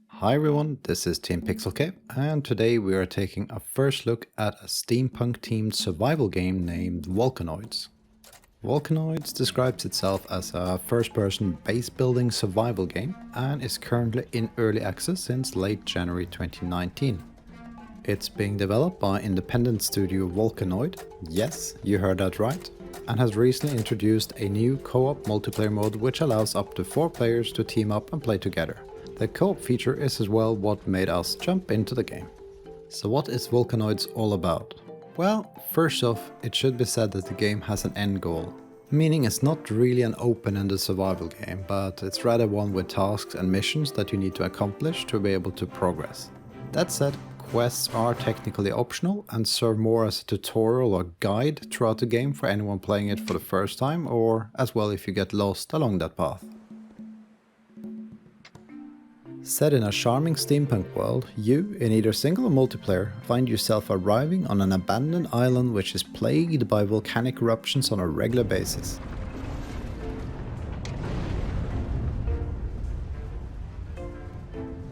Hi everyone, this is Team Pixelcave, and today we are taking a first look at a steampunk-themed survival game named Volcanoids. Volcanoids describes itself as a first-person base-building survival game and is currently in early access since late January 2019. It's being developed by independent studio Volcanoid, yes, you heard that right, and has recently introduced a new co-op multiplayer mode which allows up to 4 players to team up and play together. The co-op feature is as well what made us jump into the game. So what is Volcanoids all about? Well, first off, it should be said that the game has an end goal. Meaning it's not really an open-ended survival game, but it's rather one with tasks and missions that you need to accomplish to be able to progress. That said, quests are technically optional and serve more as a tutorial or guide throughout the game for anyone playing it for the first time, or as well if you get lost along that path. Set in a charming steampunk world, you, in either single or multiplayer, find yourself arriving on an abandoned island which is plagued by volcanic eruptions on a regular basis.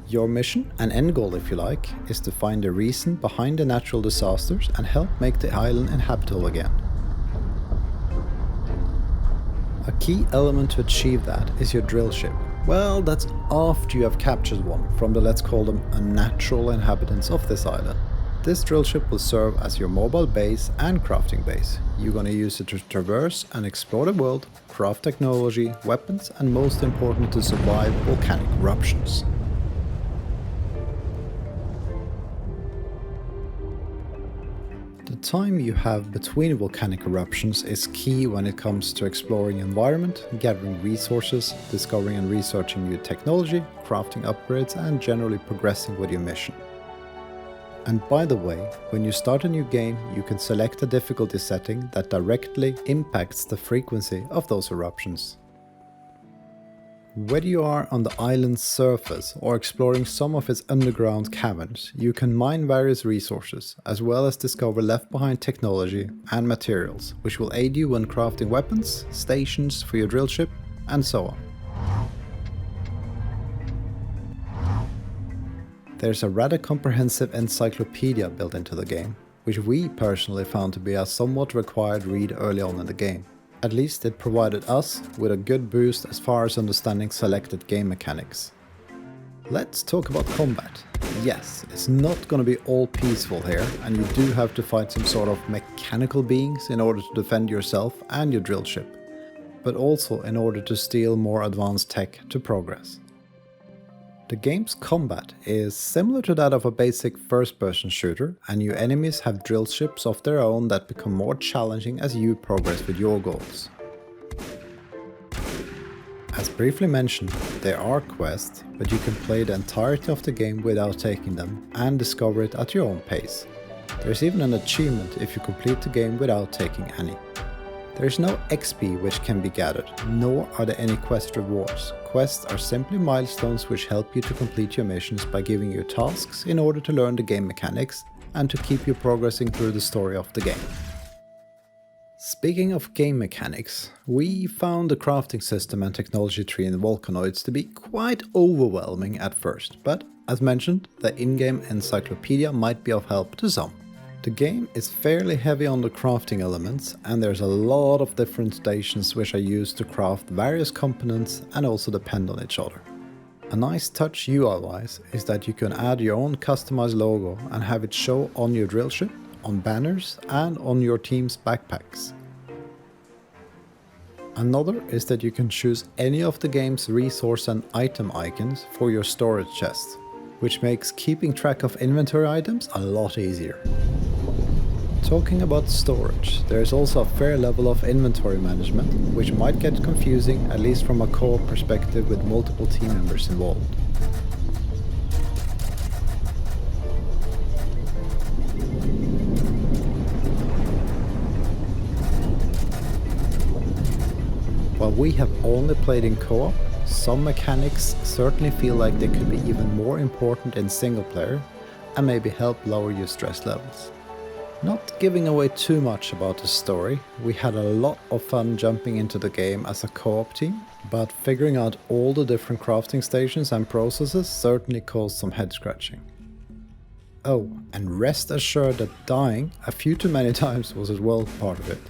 Your mission, and end goal if you like, is to find the reason behind the natural disasters and help make the island inhabitable again. A key element to achieve that is your drill ship. Well, that's after you have captured one from the, let's call them, unnatural inhabitants of this island. This drill ship will serve as your mobile base and crafting base. You're gonna use it to traverse and explore the world, craft technology, weapons, and most important to survive volcanic eruptions. The time you have between volcanic eruptions is key when it comes to exploring environment, gathering resources, discovering and researching new technology, crafting upgrades, and generally progressing with your mission. And by the way, when you start a new game, you can select a difficulty setting that directly impacts the frequency of those eruptions. Whether you are on the island's surface or exploring some of its underground caverns, you can mine various resources, as well as discover left behind technology and materials, which will aid you when crafting weapons, stations for your drill ship, and so on. There's a rather comprehensive encyclopedia built into the game, which we personally found to be a somewhat required read early on in the game. At least it provided us with a good boost as far as understanding selected game mechanics. Let's talk about combat. Yes, it's not gonna be all peaceful here, and you do have to fight some sort of mechanical beings in order to defend yourself and your drill ship, but also in order to steal more advanced tech to progress. The game's combat is similar to that of a basic first-person shooter, and your enemies have drill ships of their own that become more challenging as you progress with your goals. As briefly mentioned, there are quests, but you can play the entirety of the game without taking them and discover it at your own pace. There's even an achievement if you complete the game without taking any. There is no XP which can be gathered, nor are there any quest rewards. Quests are simply milestones which help you to complete your missions by giving you tasks in order to learn the game mechanics and to keep you progressing through the story of the game. Speaking of game mechanics, we found the crafting system and technology tree in Volcanoids to be quite overwhelming at first, but as mentioned, the in-game encyclopedia might be of help to some. The game is fairly heavy on the crafting elements, and there's a lot of different stations which are used to craft various components and also depend on each other. A nice touch UI-wise is that you can add your own customized logo and have it show on your drill ship, on banners, and on your team's backpacks. Another is that you can choose any of the game's resource and item icons for your storage chests, which makes keeping track of inventory items a lot easier. Talking about storage, there is also a fair level of inventory management, which might get confusing, at least from a co-op perspective with multiple team members involved. While we have only played in co-op, some mechanics certainly feel like they could be even more important in single player and maybe help lower your stress levels. Not giving away too much about the story, we had a lot of fun jumping into the game as a co-op team, but figuring out all the different crafting stations and processes certainly caused some head scratching. Oh, and rest assured that dying a few too many times was as well part of it.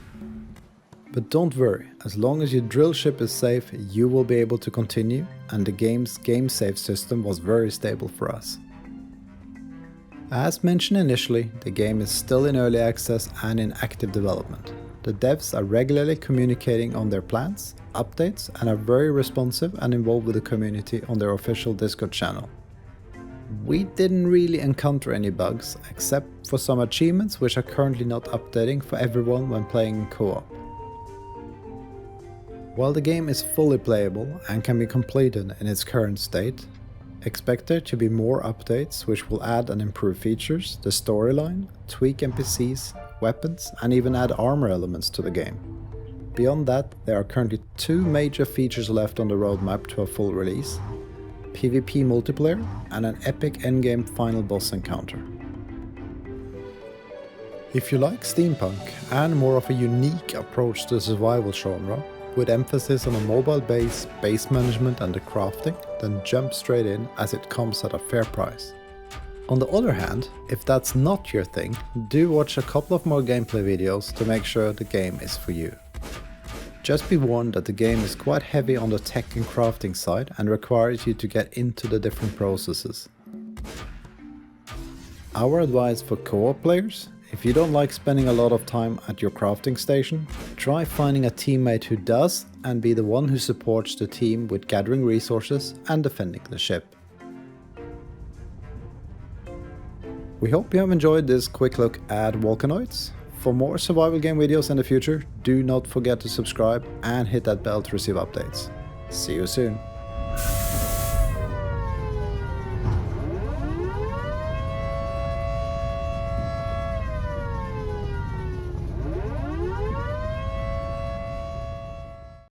But don't worry, as long as your drill ship is safe, you will be able to continue, and the game's game save system was very stable for us. As mentioned initially, the game is still in early access and in active development. The devs are regularly communicating on their plans, updates, and are very responsive and involved with the community on their official Discord channel. We didn't really encounter any bugs, except for some achievements which are currently not updating for everyone when playing in co-op. While the game is fully playable and can be completed in its current state, expect there to be more updates which will add and improve features, the storyline, tweak NPCs, weapons, and even add armor elements to the game. Beyond that, there are currently 2 major features left on the roadmap to a full release: PvP multiplayer and an epic endgame final boss encounter. If you like steampunk and more of a unique approach to the survival genre, with emphasis on a mobile base management and the crafting, then jump straight in as it comes at a fair price. On the other hand, if that's not your thing, do watch a couple of more gameplay videos to make sure the game is for you. Just be warned that the game is quite heavy on the tech and crafting side and requires you to get into the different processes. Our advice for co-op players: if you don't like spending a lot of time at your crafting station, try finding a teammate who does and be the one who supports the team with gathering resources and defending the ship. We hope you have enjoyed this quick look at Volcanoids. For more survival game videos in the future, do not forget to subscribe and hit that bell to receive updates. See you soon!